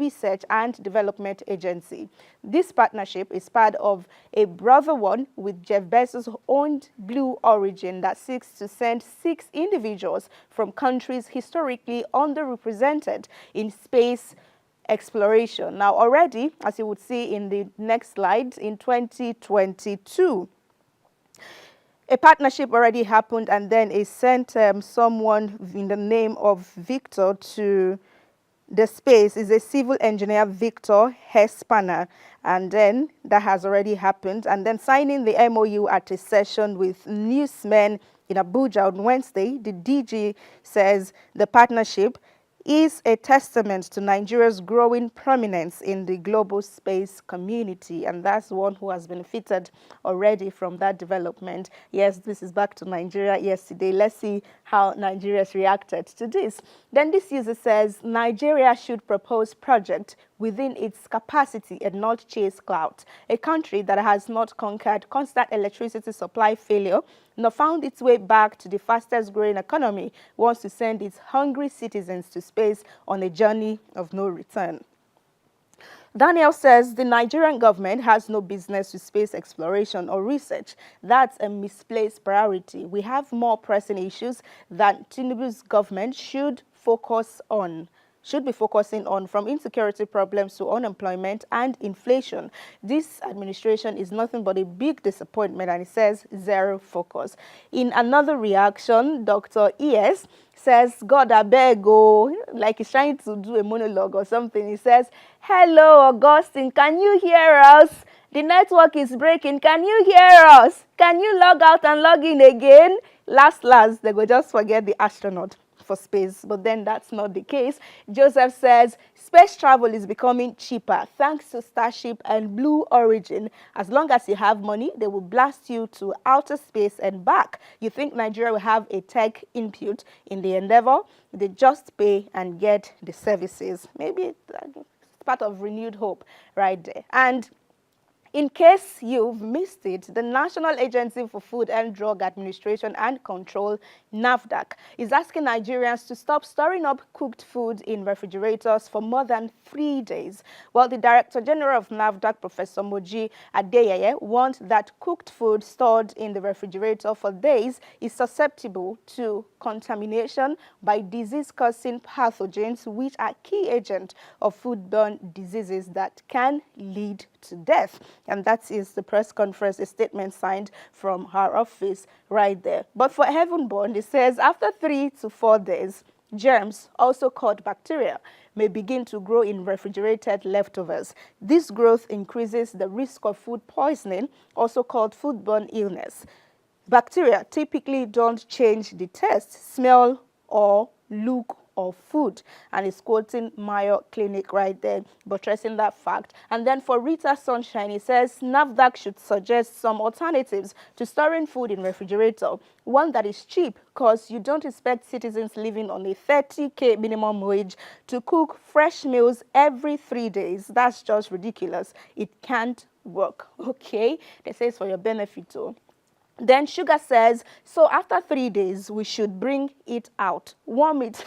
Research and Development Agency. This partnership is part of a brother one with Jeff Bezos-owned Blue Origin that seeks to send 6 individuals from countries historically underrepresented in space exploration. Now, already, as you would see in the next slide, in 2022, a partnership already happened, and then it sent someone in the name of Victor to the space. Is a civil engineer, Victor Hespanner, and then that has already happened. And then signing the MOU at a session with newsmen in Abuja on Wednesday, the DG says the partnership is a testament to Nigeria's growing prominence in the global space community. And that's one who has benefited already from that development. Yes, this is back to Nigeria yesterday. Let's see how Nigeria has reacted to this. Then this user says, Nigeria should propose project within its capacity and not chase clout. A country that has not conquered constant electricity supply failure nor found its way back to the fastest growing economy wants to send its hungry citizens to space on a journey of no return. Daniel says the Nigerian government has no business with space exploration or research. That's a misplaced priority. We have more pressing issues that Tinubu's government should be focusing on, from insecurity problems to unemployment and inflation. This administration is nothing but a big disappointment, and it says zero focus. In another reaction, Dr. E.S. says, God, I beg, oh, like he's trying to do a monologue or something. He says, hello, Augustine, can you hear us? The network is breaking. Can you hear us? Can you log out and log in again? Last, they will just forget the astronaut for space, but then that's not the case. Joseph says space travel is becoming cheaper thanks to Starship and Blue Origin. As long as you have money, they will blast you to outer space and back. You think Nigeria will have a tech input in the endeavor? They just pay and get the services. Maybe it's part of renewed hope right there. And in case you've missed it, the National Agency for Food and Drug Administration and Control, NAFDAC, is asking Nigerians to stop storing up cooked food in refrigerators for more than 3 days. Well, the Director General of NAFDAC, Professor Moji Adeyeye, warned that cooked food stored in the refrigerator for days is susceptible to contamination by disease-causing pathogens, which are key agents of foodborne diseases that can lead to death. And that is the press conference, a statement signed from her office right there. But for heaven-born, it says after 3 to 4 days, germs, also called bacteria, may begin to grow in refrigerated leftovers. This growth increases the risk of food poisoning, also called foodborne illness. Bacteria typically don't change the taste, smell, or look of food, and it's quoting Mayo Clinic right there, buttressing that fact. And then for Rita Sunshine, it says NAFDAC should suggest some alternatives to storing food in refrigerator, one that is cheap, because you don't expect citizens living on a 30K minimum wage to cook fresh meals every 3 days. That's just ridiculous. It can't work, okay? They say it's for your benefit too. Then Sugar says, so after 3 days, we should bring it out, warm it,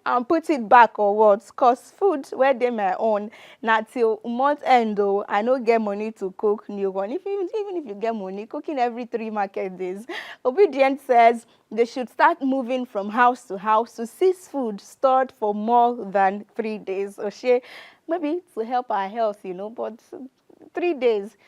and put it back or what? Because food, where they may own, not till month end, though, I don't get money to cook new one. Even if you get money, cooking every 3 market days. Obedient says they should start moving from house to seize food stored for more than 3 days. Oshe, maybe to help our health, you know, but 3 days,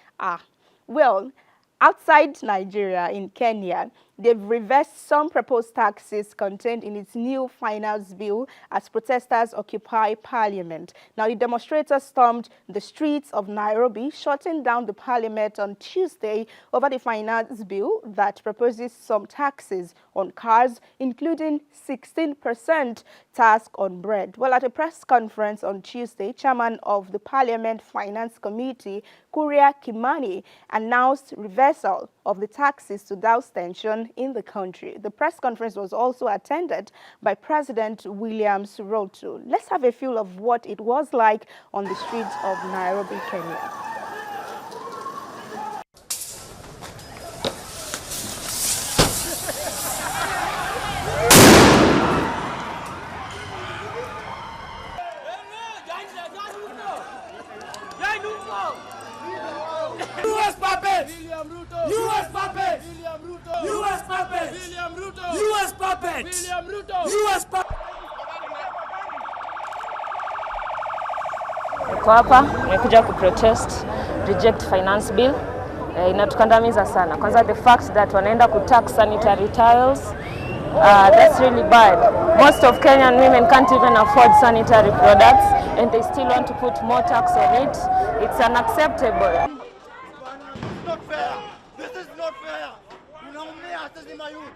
well, outside Nigeria, in Kenya, they've reversed some proposed taxes contained in its new finance bill as protesters occupy parliament. Now, the demonstrators stormed the streets of Nairobi, shutting down the parliament on Tuesday over the finance bill that proposes some taxes on cars, including 16% tax on bread. Well, at a press conference on Tuesday, chairman of the Parliament Finance Committee, Kuria Kimani, announced reversal of the taxes to douse tension in the country. The press conference was also attended by President Williams Ruto. Let's have a feel of what it was like on the streets of Nairobi, Kenya. US puppets! US puppets! US puppets! US puppets! US puppets! Niko hapa nimekuja kuprotest reject finance bill. Inatukandamiza sana. Kwanza the fact that wanaenda kutax sanitary towels, that's really bad. Most of Kenyan women can't even afford sanitary products and they still want to put more tax on it. It's unacceptable. It's not fair. This is not fair. Tunaumia sisi mayouth.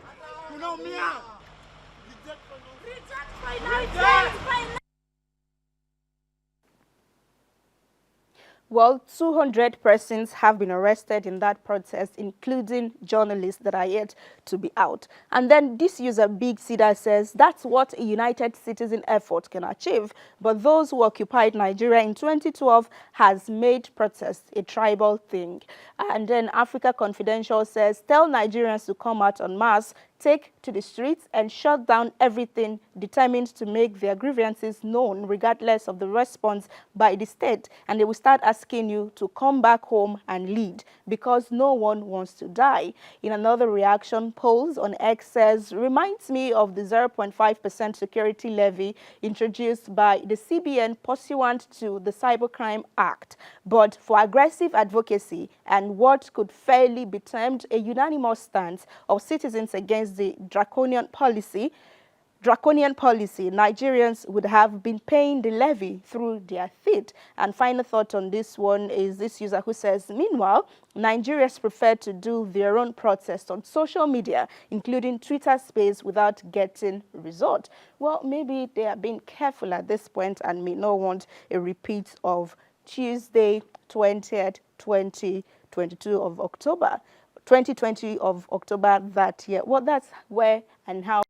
Tunaumia. Reject finance. Well, 200 persons have been arrested in that protest, including journalists that are yet to be out. And then this user, Big Cedar, says that's what a united citizen effort can achieve. But those who occupied Nigeria in 2012 has made protest a tribal thing. And then Africa Confidential says, tell Nigerians to come out en masse, take to the streets and shut down everything, determined to make their grievances known regardless of the response by the state. And they will start asking you to come back home and lead because no one wants to die. In another reaction, polls on X says, reminds me of the 0.5% security levy introduced by the CBN pursuant to the Cybercrime Act, but for aggressive advocacy and what could fairly be termed a unanimous stance of citizens against the draconian policy, Nigerians would have been paying the levy through their feet. And final thought on this one is this user who says, meanwhile, Nigerians prefer to do their own protest on social media, including Twitter space, without getting result. Well, maybe they are being careful at this point and may not want a repeat of Tuesday, 20th, 2022 of October. 2020 of October that year. Well, that's where and how.